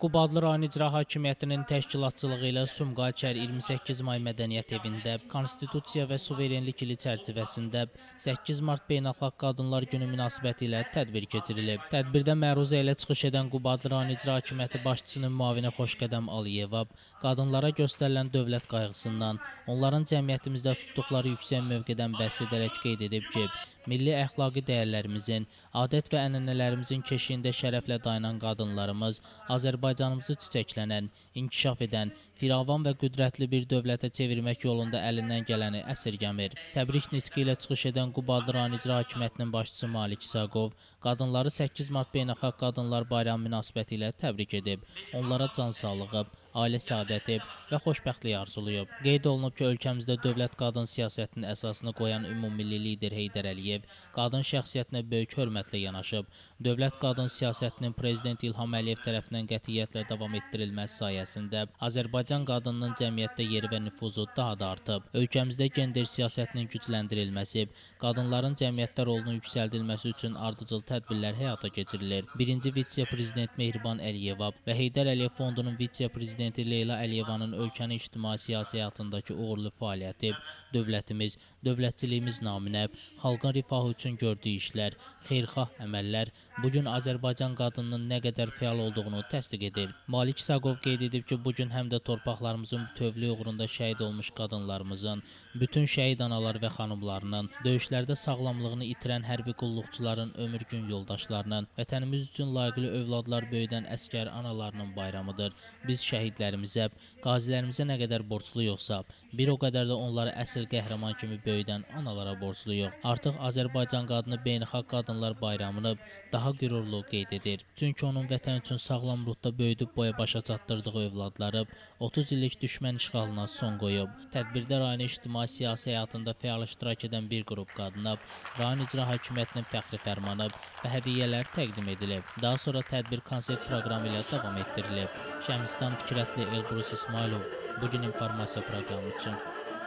Quba adlı rayon icra hakimiyyətinin təşkilatçılığı ilə Sumqayıt 28 may mədəniyyət evində Konstitusiya və suverenlik ili çərçivəsində 8 mart Beynəlxalq Qadınlar Günü münasibətilə tədbir keçirilib. Tədbirdə məruzə ilə çıxış edən Quba adlı rayon icra hakimiyyəti başçısının müavini Xoşqədəm Aliyeva qadınlara göstərilən dövlət qayğısından, onların cəmiyyətimizdə tutduqları yüksək mövqedən bəhs edərək qeyd edib ki, milli əxlaqi dəyərlərimizin, adət və ənənələrimizin keşiyində şərəflə dayanan qadınlarımız Azərbaycanımızı çiçəklənən, inkişaf edən, firavan və qüdrətli bir dövlətə çevirmək yolunda əlindən gələni əsirgəmir. Təbrik nitqi ilə çıxış edən Quba adlı rayon icra hakimiyyətinin başçısı Malik İsaqov qadınları 8 mart Beynəlxalq Qadınlar Bayramı münasibəti ilə təbrik edib, onlara can sağlığı, ailə səadəti və xoşbəxtlik arzulayıb. Qeyd olunub ki, ölkəmizdə dövlət qadın siyasətinin əsasını qoyan ümummilli lider Heydər Əliyev qadın şəxsiyyətinə böyük hörmətlə yanaşıb. Dövlət qadın siyasətinin Prezident İlham Əliyev tərəfindən qətiyyətlə davam etdirilməsi sayəsində Azərbaycan qadınının cəmiyyətdə yeri və nüfuzu daha da artıb. Ölkəmizdə gender siyasətinin gücləndirilməsi, qadınların cəmiyyətdə rolunun yüksəldilməsi üçün ardıcıl tədbirlər həyata keçirilir. Birinci vitse-prezident Mehriban Əliyeva və Heydər Əliyev Fondunun vitse-prezidenti Leyla Əliyevanın ölkənin ictimai-siyasi həyatındakı uğurlu fəaliyyəti, dövlətimiz, dövlətçiliyimiz naminə, xalqın rifahı üçün gördüyü işlər, xeyirxah əməllər bugün Azərbaycan qadınının nə qədər fəal olduğunu təsdiq edir. Malik İsaqov qeyd edib ki, bugün həm də torpaqlarımızın bütövlüyü uğrunda şəhid olmuş qadınlarımızın, bütün şəhid analar və xanımlarının, döyüşlərdə sağlamlığını itirən hərbi qulluqçuların, ömür gün yoldaşlarının, vətənimiz üçün layiqli övladlar böyüdən əsgər analarının bayramıdır. Biz şəhidlərimizə, qazilərimizə nə qədər borcluyuqsa, bir o qədər də onları əsl qəhrəman kimi böyüdən analara borcluyuq. Artıq Azərbaycan qadını Beynəlxalq Qadınlar Bayramını daha qürurlu qeyd edir. Çünki onun vətən üçün sağlam ruhda böyüdüb boya başa çatdırdığı övladları 30 illik düşmən işğalına son qoyub. Tədbirdə rayon ictimai-siyasi həyatında fəal iştirak edən bir qrup qadına rayon icra hakimiyyətinin fəxri fərmanı və hədiyyələr təqdim edilib. Daha sonra tədbir konsert proqramı ilə davam etdirilib. Şəmsdən Fikrətli Elbrus İsmailov bugün informasiya proqramı üçün.